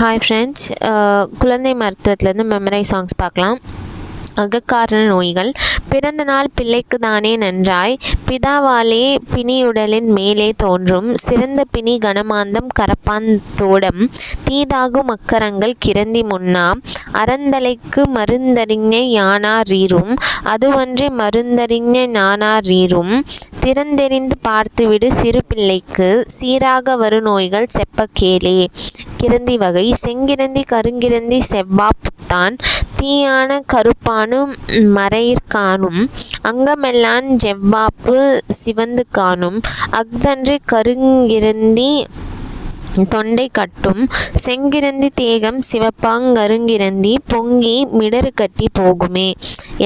Hi friends, குழந்தை மருத்துவத்திலேருந்து மெமரை songs பார்க்கலாம். அகக்காரண நோய்கள். பிறந்த நாள் பிள்ளைக்கு தானே நன்றாய், பிதாவாலே பிணியுடலின் மேலே தோன்றும், சிறந்த பிணி கனமாந்தம் கரப்பான் தோடம், தீதாகும் அக்கரங்கள் கிறந்தி முன்னாம், அறந்தலைக்கு மருந்தறிஞ யானாரீரும், அதுவன்றி மருந்தறிஞ ஞானாரீரும், திறந்தெறிந்து பார்த்துவிடு சிறு பிள்ளைக்கு, சீராக வரு நோய்கள் செப்ப கேளே. கிரந்தி வகை. செங்கிரந்தி, கருங்கிரந்தி, செவ்வா புத்தான், தீயான கருப்பானும் மறையிற்கானும், அங்கமெல்லான் ஜெவ்வாப்பு சிவந்து காணும், அஃதன்றி கருங்கிரந்தி தொண்டை கட்டும், செங்கிரந்தி தேகம் சிவப்பாங் கருங்கிரந்தி பொங்கி மிடறு கட்டி போகுமே.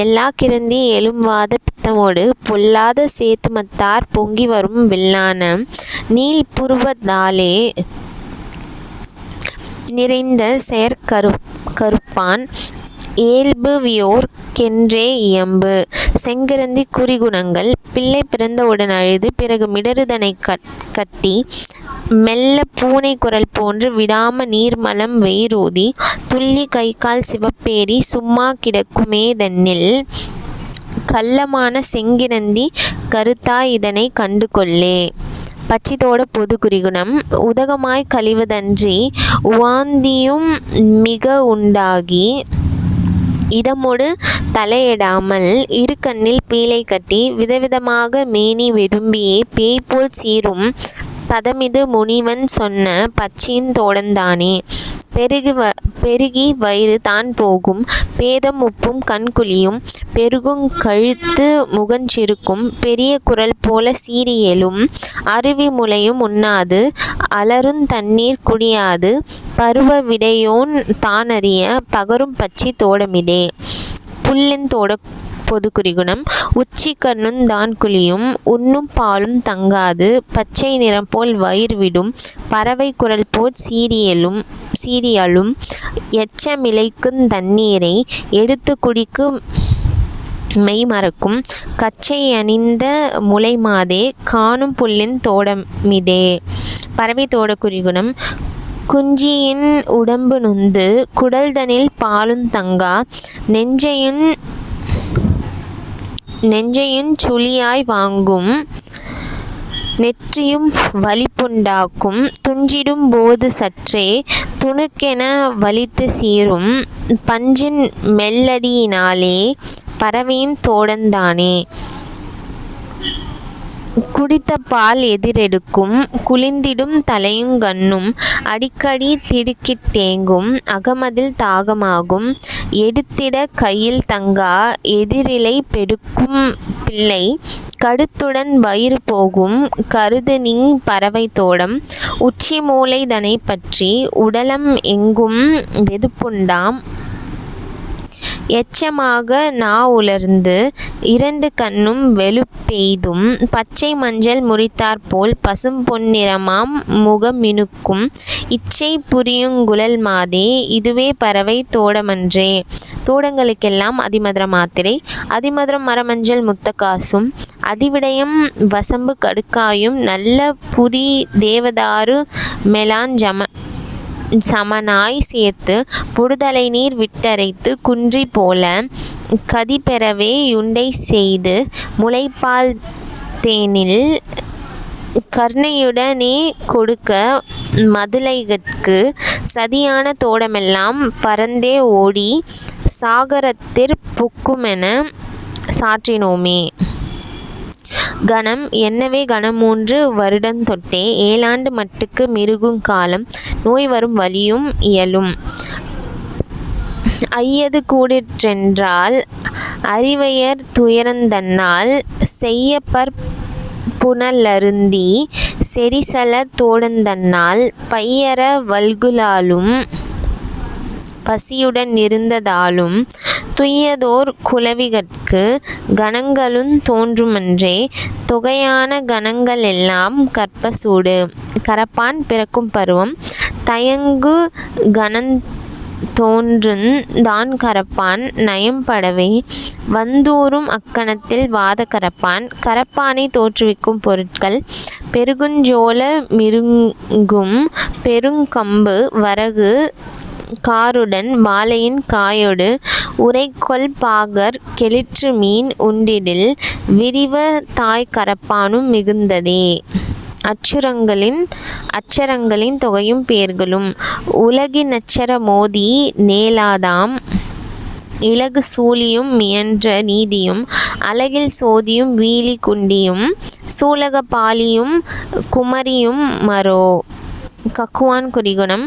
எல்லா கிரந்தி எழும்வாத பித்தமோடு பொல்லாத சேத்துமத்தார் பொங்கி வரும் வில்லான நீள் புருவத்தாலே நிறைந்த செயற்கருப்பான் இயல்புவியோர் கென்றே இயம்பு. செங்கிரந்தி குறிகுணங்கள். பிள்ளை பிறந்தவுடன் அழுது பிறகு மிடறுதனை கட்டி மெல்ல பூனை குரல் போன்று விடாம நீர்மலம் வெயிரூதி துள்ளி கைகால் சிவப்பேரி சும்மா கிடக்குமேதன்னில் கள்ளமான செங்கிரந்தி கருத்தாய் இதனை கண்டு கொள்ளே. பச்சித்தோட பொது குறிகுணம். உதகமாய் கழிவதன்றி உவாந்தியும் மிக உண்டாகி இடமொடு தலையிடாமல் இரு கண்ணில் பீலை கட்டி விதவிதமாக மேனி வெதும்பியே பேய்போல் சீரும் பதமிது முனிவன் சொன்ன பச்சியின் தோடந்தானே. பெருகி வயிறு தான் போகும், பேதம் உப்பும் கண்குழியும், பெருகுங் கழுத்து முகஞ்சிருக்கும், பெரிய குரல் போல சீரியலும், அருவி முலையும் உண்ணாது, அலருந் தண்ணீர் குடியாது, பருவ விடையோன் தானறிய பகரும் பச்சி தோடமிதே. புல்லின் தோட பொது குறிகுணம். உச்சி கண்ணுந் தான் குழியும், உண்ணும் பாலும் தங்காது, பச்சை நிறம் போல் வயிறு விடும், பறவை குரல் போல் சீரியலும், எச்சமிலைக்குந் தண்ணீரை எடுத்து குடிக்கும் மெய் மறக்கும், கச்சை அணிந்த முலைமாதே காணும் புல்லின் தோடமிதே. பறவை தோட குறிகுணம். குஞ்சியின் உடம்பு நொந்து குடல்தனில் பாலுந் தங்கா, நெஞ்சையுஞ் சுழியாய் வாங்கும், நெற்றியும் வலிப்புண்டாக்கும், துஞ்சிடும் போது சற்றே துணுக்கென வலித்து சீரும், பஞ்சின் மெல்லடியினாலே பறவையின் தோடந்தானே. குடித்த பால் எதிரெடுக்கும், குளிந்திடும் தலையுங் கண்ணும், அடிக்கடி திடுக்கிட் தேங்கும், அகமதில் தாகமாகும், எடுத்திட கையில் தங்கா எதிரிலை பெடுக்கும் பிள்ளை, கடுத்துடன் வயிறு போகும் கருதுநீ பறவை தோடம், உச்சி மூலை தனைப் பற்றி உடலம் எங்கும் வெதுப்புண்டாம், எச்சமாக நா உலர்ந்து இரண்டு கண்ணும் வெளுப்பெய்தும், பச்சை மஞ்சள் முறித்தாற்போல் பசும் பொன்னிறமாம் முகம் மினுக்கும், இச்சை புரியுங் குழல் மாதே. இதுவே பறவை தோடமன்றே. தோடங்களுக்கெல்லாம் அதிமதுர மாத்திரை. அதிமதுரம் மரமஞ்சள் முத்தக்காசும், அதிவிடயம் வசம்பு கடுக்காயும், நல்ல புதி தேவதாரு மெலான் சமனாய் சேர்த்து புடுதலை நீர் விட்டரைத்து குன்றி போல கதி பெறவே யுண்டை செய்து, முலைப்பால் தேனில் கர்ணையுடனே கொடுக்க மதுளைகட்கு, சதியான தோடமெல்லாம் பரந்தே ஓடி சாகரத்திற் புக்குமென சாற்றினோமே. கணம். என்னவே கணம் 3 வருடந்தொட்டே 7 ஆண்டு மட்டுக்கு மிருகுங் காலம், நோய் வரும் வலியும் இயலும். ஐயது கூடிற்றென்றால் அறிவையர் துயரந்தன்னால், செய்யப்பற் புனலருந்தி செரிசல தோடந்தன்னால், பையற வல்குலாலும் பசியுடன் இருந்ததாலும், துய்யதோர் குளவிகட்கு கணங்களுந் தோன்றுமன்றே. தொகையான கணங்களெல்லாம் கற்பசூடு. கரப்பான் பிறக்கும் பருவம். தயங்கு தோன்றுந் தான் கரப்பான் நயம்படவே வந்தூறும் அக்கணத்தில் வாத கரப்பான். கரப்பானை தோற்றுவிக்கும் பொருட்கள் பெருகுஞ்சோள மிருங்கும் பெருங்கம்பு வரகு காருடன் வாழையின் காயொடு உரைகொள் பாகர் கெளிற்று மீன் உண்டிடில் விரிவ தாய் கரப்பானும் மிகுந்ததே. அச்சரங்களின் தொகையும் பேர்களும் உலகினச்சர மோதி நேலாதாம் இலகு சூழியும் மியன்ற நீதியும் அலகில் சோதியும் வீழி குண்டியும் சூலக பாலியும் குமரியும் மரோ. கக்குவான் குறிகுணம்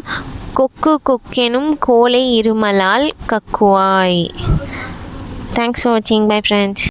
கொக்கு கொக்கெனும் கோலை இருமலால் கக்குவாய். தேங்க்ஸ் ஃபார் வாட்சிங். Bye friends.